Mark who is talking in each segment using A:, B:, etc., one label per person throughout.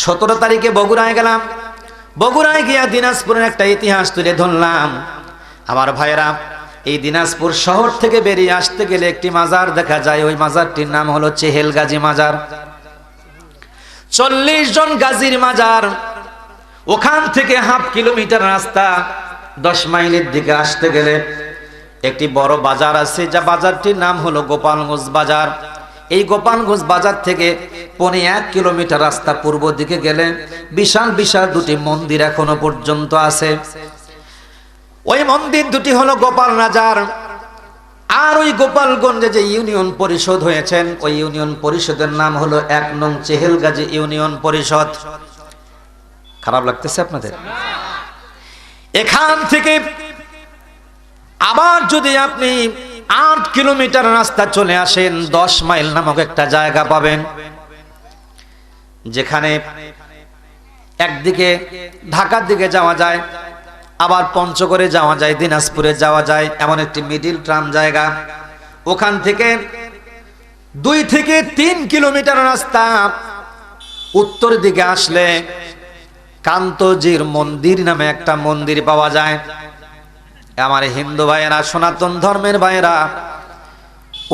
A: 17 তারিখে বগুড়ায় গেলাম। বগুড়ায় গিয়া দিনাজপুরের একটা ইতিহাস তুলে ধরলাম। আমার ভাইয়েরা, এই দিনাজপুর শহর থেকে বেরিয়ে আসতে গেলে একটি মাজার দেখা যায়। ওই মাজারটির নাম হলো চেহেল গাজী মাজার। 40 জন গাজীর মাজার। ওখান থেকে হাফ কিলোমিটার রাস্তা, 10 মাইলের দিকে আসতে গেলে একটি বড় বাজার আছে, যা বাজারটির নাম হলো গোপালগঞ্জ বাজার। এই গোপালগঞ্জ বাজার থেকে 1.5 কিলোমিটার রাস্তা পূর্ব দিকে গেলে বিশাল বিশাল দুটি মন্দির এখনো পর্যন্ত আছে। ওই মন্দির দুটি হলো গোপাল রাজার। আর ওই গোপালগঞ্জে যে ইউনিয়ন পরিষদ হয়েছেন, ওই ইউনিয়ন পরিষদের নাম হলো 1 নং চেহেলগাজী ইউনিয়ন পরিষদ। খারাপ লাগতেছে আপনাদের? এখান থেকে আবার যদি আপনি 8 কিলোমিটার রাস্তা চলে আসেন, 10 মাইল নামক একটা জায়গা পাবেন, যেখানে একদিকে ঢাকার দিকে যাওয়া যায়, আবার পঞ্চগড়ে যাওয়া যায়, দিনাজপুরে যাওয়া যায়, এমন একটি মিডিল ট্রাম জায়গা। ওখান থেকে 2 থেকে 3 কিলোমিটার রাস্তা উত্তর দিকে আসলে কান্তজির মন্দির নামে একটা মন্দির পাওয়া যায়। আমার হিন্দু ভাইয়েরা, সনাতন ধর্মের ভাইয়েরা,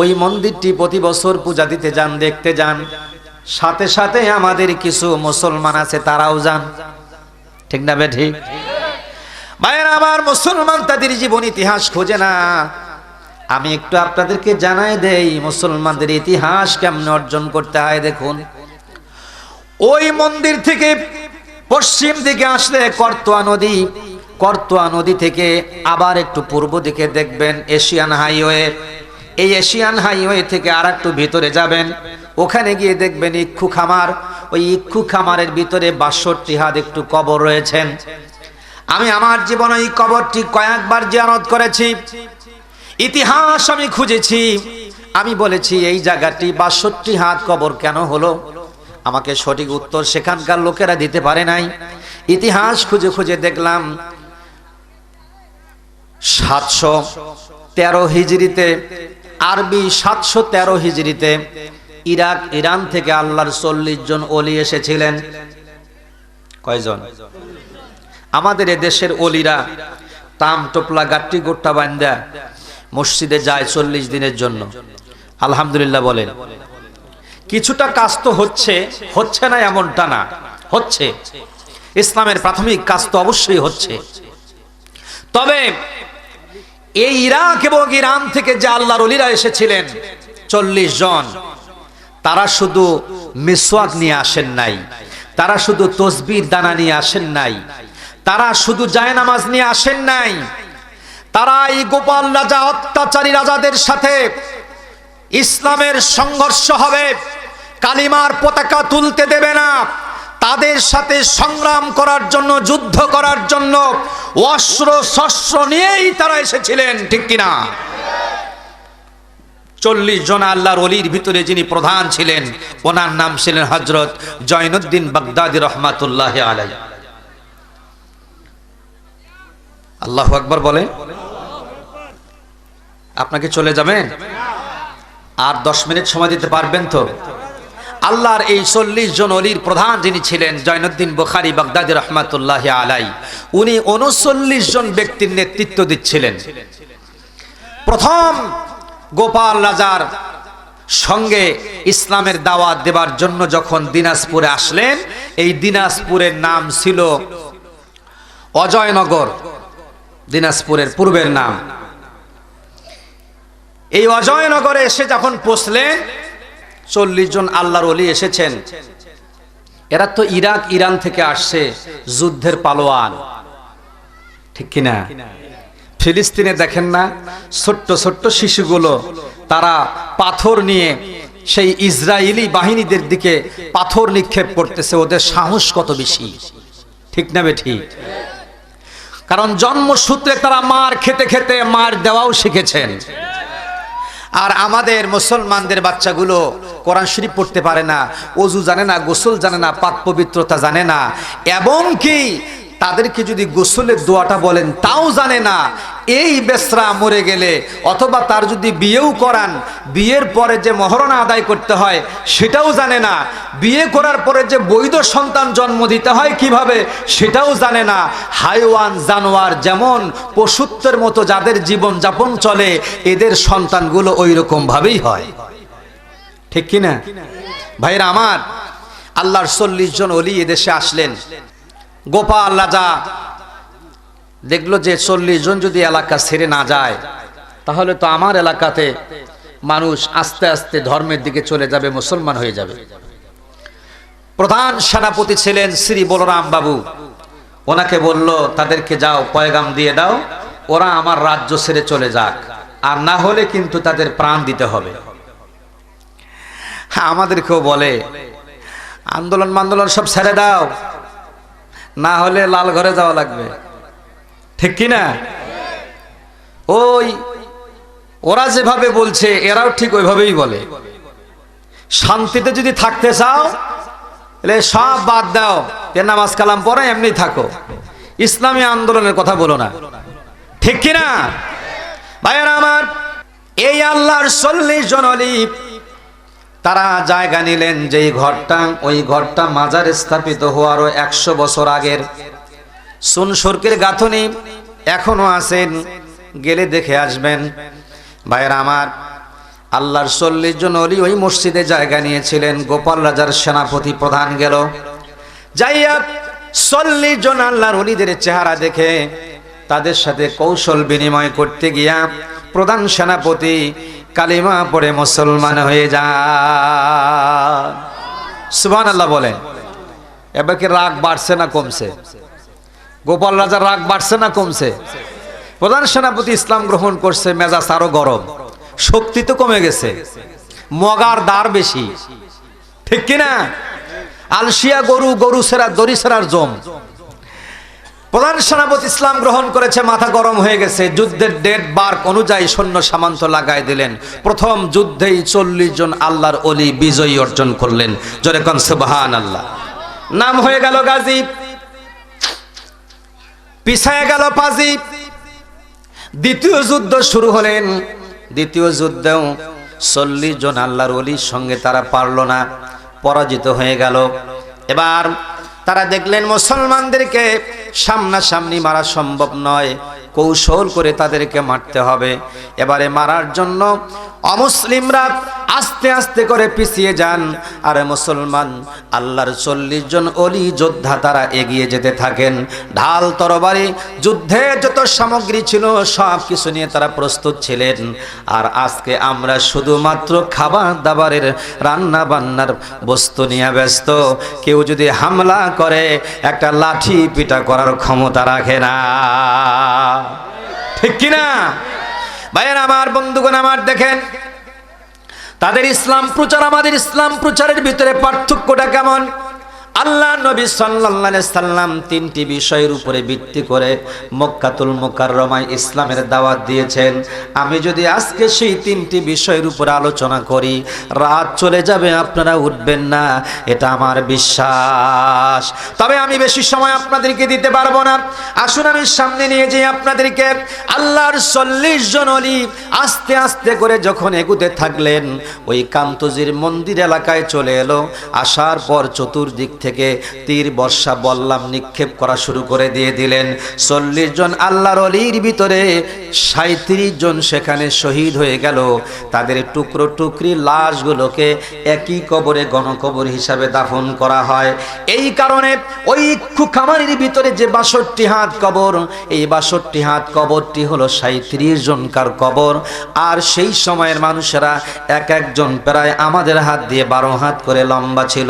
A: ওই মন্দিরটি প্রতি বছর পূজা দিতে যান, দেখতে যান। সাথে সাথে আমাদের কিছু মুসলমান আছে, তারাও যান। ঠিক না বে ঠিক? ভাইয়েরা আমার, মুসলমান তাদের জীবন ইতিহাস খোঁজে না। আমি একটু আপনাদেরকে জানাই দেই মুসলমানদের ইতিহাস কেমন অর্জন করতে হয়। দেখুন, ওই মন্দির থেকে পশ্চিম দিকে আসলে করতোয়া নদী, করতোয়া নদী থেকে আবার একটু পূর্ব দিকে দেখবেন এশিয়ান হাইওয়ে। এই এশিয়ান হাইওয়ে থেকে আর একটু ভিতরে যাবেন, ওখানে গিয়ে দেখবেন ইক্ষু খামার। ওই ইক্ষু খামারের ভিতরে 62 হাত একটু কবর রয়েছেন। আমি আমার জীবনে এই কবরটি কয়েকবার জিয়ারত করেছি, ইতিহাস আমি খুঁজেছি। আমি বলেছি এই জায়গাটি 62 হাত কবর কেন হলো, আমাকে সঠিক উত্তর সেখানকার লোকেরা দিতে পারে নাই। ইতিহাস খুঁজে খুঁজে দেখলাম 713 হিজরিতে, আরবি 713 হিজরিতে ইরাক ইরান থেকে আল্লাহর 40 জন ওলি এসেছিলেন। কয়জন? আমাদের দেশের ওলিরা তাম টোপলা গাট্টি গোট্টা বান্দা মসজিদে যায় 40 দিনের জন্য। আলহামদুলিল্লাহ বলেন। কিছুটা কাজ তো হচ্ছে না এমনটা না, হচ্ছে। ইসলামের প্রাথমিক কাজ তো অবশ্যই হচ্ছে। তবে এই ইরাক এবং ইরান থেকে যে আল্লাহর ওলিরা এসেছিলেন 40 জন, তারা শুধু মিসওয়াক নিয়ে আসেন নাই, তারা শুধু তসবির দানা নিয়ে আসেন নাই, তারা শুধু জায়নামাজ নিয়ে আসেন নাই, তারা এই গোপাল রাজা অত্যাচারী রাজাদের সাথে ইসলামের সংঘর্ষ হবে, কালিমার পতাকা তুলতে দেবে না, তাদের সাথে সংগ্রাম করার জন্য, যুদ্ধ করার জন্য অস্ত্র শস্ত্র নিয়েই তারা এসেছিলেন। ঠিক কিনা? 40 জন আল্লাহর ওলির ভিতরে যিনি প্রধান ছিলেন, ওনার নাম ছিলেন হযরত জয়নুদ্দিন বাগদাদী রহমাতুল্লাহি আলাইহি। আল্লাহু আকবার বলে। আপনাকে চলে যাবেন? আর 10 মিনিট সময় দিতে পারবেন তো? আল্লাহর এই 40 জন ওলির প্রধান যিনি ছিলেন জয়নুদ্দিন বুখারী বাগদাদী রহমাতুল্লাহি আলাইহি, উনি 39 জন ব্যক্তির নেতৃত্ব দিচ্ছিলেন। প্রথম গোপাল রাজার সঙ্গে ইসলামের দাওয়াত দেবার জন্য যখন দিনাজপুরে আসলেন, এই দিনাজপুরের নাম ছিল অজয়নগর, দিনাজপুরের পূর্বের নাম। এই অজয়নগরে এসে যখন পৌঁছলেন, 40 জন আল্লাহর ওলি এসেছেন। এরা তো ইরাক ইরান থেকে আসছে, যুদ্ধের পালোয়ান। ঠিক কিনা? ফিলিস্তিনে দেখেন না ছোট্ট ছোট্ট শিশুগুলো, তারা পাথর নিয়ে সেই ইসরায়েলি বাহিনীদের দিকে পাথর নিক্ষেপ করতেছে। ওদের সাহস কত বেশি! ঠিক না বে ঠিক? কারণ জন্মসূত্রে তারা মার খেতে খেতে মার দেওয়াও শিখেছেন। আর আমাদের মুসলমানদের বাচ্চাগুলো কোরআন শরীফ পড়তে পারে না, ওযু জানে না, গোসল জানে না, পাক পবিত্রতা জানে না, এবং কি তাদেরকে যদি গোসলের দোয়াটা বলেন তাও জানে না। এই বেসরা মরে গেলে অথবা তার যদি বিয়েও করান, বিয়ের পরে যে মহরনা আদায় করতে হয় সেটাও জানে না। বিয়ে করার পরে যে বৈধ সন্তান জন্ম দিতে হয় কিভাবে সেটাও জানে না। হাইওয়ান জানোয়ার যেমন পশুত্বের মতো যাদের জীবন যাপন চলে, এদের সন্তানগুলো ওই রকম ভাবেই হয়। ঠিক কিনা ভাইরা আমার? আল্লাহর 40 জন ওলি এদেশে আসলেন। গোপাল রাজা দেখলো যে 40 জন যদি এলাকা ছেড়ে না যায় তাহলে তো আমার এলাকাতে মানুষ আস্তে আস্তে ধর্মের দিকে চলে যাবে, মুসলমান হয়ে যাবে। প্রধান সেনাপতি ছিলেন শ্রী বলরাম বাবু, ওনাকে বলল তাদেরকে যাও পয়গাম দিয়ে দাও, ওরা আমার রাজ্য ছেড়ে চলে যাক, আর না হলে কিন্তু তাদের প্রাণ দিতে হবে। আমাদেরকেও বলে আন্দোলন মান্দোলন সব ছেড়ে দাও, না হলে লাল ঘরে যাওয়া লাগবে। ঠিক কিনা? ওই ওরা যেভাবে বলছে এরাও ঠিক ওইভাবেই বলে। শান্তিতে যদি থাকতে চাও তাহলে সব বাদ দাও, নামাজ কালাম পড়ো, এমনি থাকো, ইসলামী আন্দোলনের কথা বলো না। ঠিক কিনা ভাইয়েরা আমার? এই আল্লাহর 40 জন ওলি তারা জায়গা নিলেন যেই ঘরটা, ওই ঘরটা মাজার স্থাপিত হওয়ারও 100 বছর আগের। সুনসুরকির গাঁথনি এখনো আছেন, গেলে দেখে আসবেন। ভাইয়েরা আমার, আল্লাহর 40 জন ওলি ওই মসজিদে জায়গা নিয়েছিলেন। গোপাল রাজার সেনাপতি প্রধান গেল, যাইয়া 40 জন আল্লাহর ওলিদের চেহারা দেখে তাদের সাথে কৌশল বিনিময় করতে গিয়া প্রধান সেনাপতি কালিমা পড়ে মুসলমান হয়ে যান। সুবহানাল্লাহ বলেন। এবার কি রাগ বাড়ছে না কমছে? গোপাল রাজার রাগ বাড়ছে না কমছে? প্রধান সেনাপতি ইসলাম গ্রহণ করছে, মেজাজ আরো গরম, শক্তি তো কমে গেছে, মগার দাঁড় বেশি। ঠিক কিনা? আলসিয়া গরু, গরু সেরা দড়ি সেরার জম। প্রধান সেনাপতি ইসলাম গ্রহণ করেছে, মাথা গরম হয়ে গেছে। যুদ্ধের ডেট বার্ক অনুযায়ী সৈন্য সামন্ত লাগাই দিলেন। প্রথম যুদ্ধেই 40 জন আল্লাহর ওলি বিজয়ী অর্জন করলেন। জোরে কোন সুবহানাল্লাহ। নাম হয়ে গেল গাজী, পিছায় গেল পাজি। দ্বিতীয় যুদ্ধ শুরু হলেন। দ্বিতীয় যুদ্ধেও 40 জন আল্লাহর ওলির সঙ্গে তারা পারল না, পরাজিত হয়ে গেল। এবার তারা দেখলেন মুসলমানদেরকে সামনাসামনি মারা সম্ভব নয়, কৌশল করে তাদেরকে মারতে হবে। এবারে মারার জন্য অমুসলিমরা আস্তে আস্তে করে পিছিয়ে যান, আর মুসলমান আল্লাহর 40 জন ওলি যোদ্ধা তারা এগিয়ে যেতে থাকেন। ঢাল তরবারি, যুদ্ধে যত সামগ্রী ছিল সব কিছু নিয়ে তারা প্রস্তুত ছিলেন। আর আজকে আমরা শুধুমাত্র খাবার দাবারের রান্না বান্নার বস্তু নিয়ে ব্যস্ত। কেউ যদি হামলা করে একটা লাঠি পিটা করার ক্ষমতা রাখে না। ঠিক কিনা ভাইয়ের আমার, বন্ধুগণ আমার? দেখেন তাদের ইসলাম প্রচার আমাদের ইসলাম প্রচারের ভিতরে পার্থক্যটা কেমন। আল্লাহ নবী সাল্লাল্লাহু আলাইহি সাল্লাম 3টি বিষয়ের উপরে ভিত্তি করে মক্কাতুল মুকাররমায় ইসলামের দাওয়াত দিয়েছেন। আমি যদি আজকে সেই 3টি বিষয়ের উপরে আলোচনা করি, রাত চলে যাবে, আপনারা উঠবেন না, এটা আমার বিশ্বাস। তবে আমি বেশি সময় আপনাদেরকে দিতে পারবো না। আসুন আমি সামনে নিয়ে যাই আপনাদেরকে। আল্লাহর 40 জন ওলি আস্তে আস্তে করে যখন এগুতে থাকলেন, ওই কান্তজির মন্দির এলাকায় চলে এলো। আসার পর চতুর্দিক থেকে তীর বর্ষা বল্লাম নিক্ষেপ করা শুরু করে দিয়ে দিলেন। 40 জন আল্লাহর ওলির ভিতরে 37 জন সেখানে শহীদ হয়ে গেল। তাদের টুকরো টুকরি লাশগুলোকে একই কবরে গণকবর হিসাবে দাফন করা হয়। এই কারণে ওই খুখামারির ভিতরে যে 62 হাত কবর, এই 62 হাত কবরটি হলো 37 জনকার কবর। আর সেই সময়ের মানুষেরা এক একজন প্রায় আমাদের হাত দিয়ে 12 হাত করে লম্বা ছিল।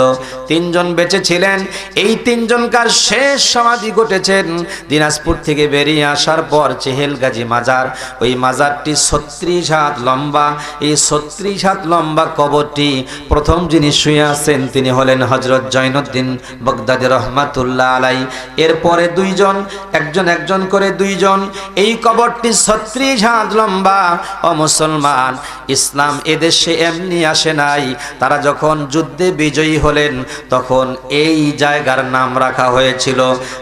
A: 3 জন বেঁচে ছিলেন। এই 3 জনকার শেষ সমাধি ঘটেছেন দিনাজপুর থেকে বেরিয়ে আসার পর চেহেল গাজী মাজার। ওই মাজারটি 36 হাত লম্বা। এই 36 হাত লম্বা কবরটি প্রথম যিনি শুয়ে আছেন তিনি হলেন হযরত জৈনুদ্দিন বাগদাদী রহমাতুল্লাহ আলাই। এরপরে 2 জন, একজন একজন করে 2 জন। এই কবরটি 36 হাত লম্বা। ও মুসলমান, ইসলাম এদেশে এমনি আসে নাই। তারা যখন যুদ্ধে বিজয়ী হলেন তখন এই জায়গার নাম রাখা হয়েছিল,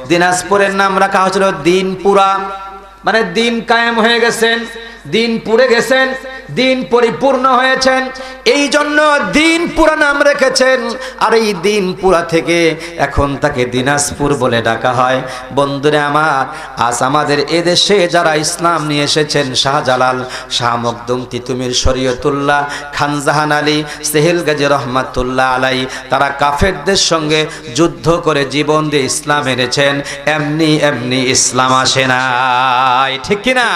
A: দিনাজপুরের নাম রাখা হয়েছিল দিনপুরা। মানে দিন কায়েম হয়ে গেছেন, দিন পুরে গেছেন, দিন পরিপূর্ণ হয়েছেন, এই জন্য দিনপুরা নাম রেখেছেন। আর এই দিনপুরা থেকে এখন তাকে দিনাজপুর বলে ডাকা হয়। বন্ধুরা আমার, আজ আমাদের এদেশে যারা ইসলাম নিয়ে এসেছেন, শাহজালাল, শাহ মখদুম তিতুমির, শরীয়তুল্লাহ, খানজাহান আলী, সেহেল গাজী রহমাতুল্লাহ আলাই, তারা কাফেরদের সঙ্গে যুদ্ধ করে জীবন দিয়ে ইসলাম এনেছেন। এমনি এমনি ইসলাম আসে নাই, ঠিক কিনা?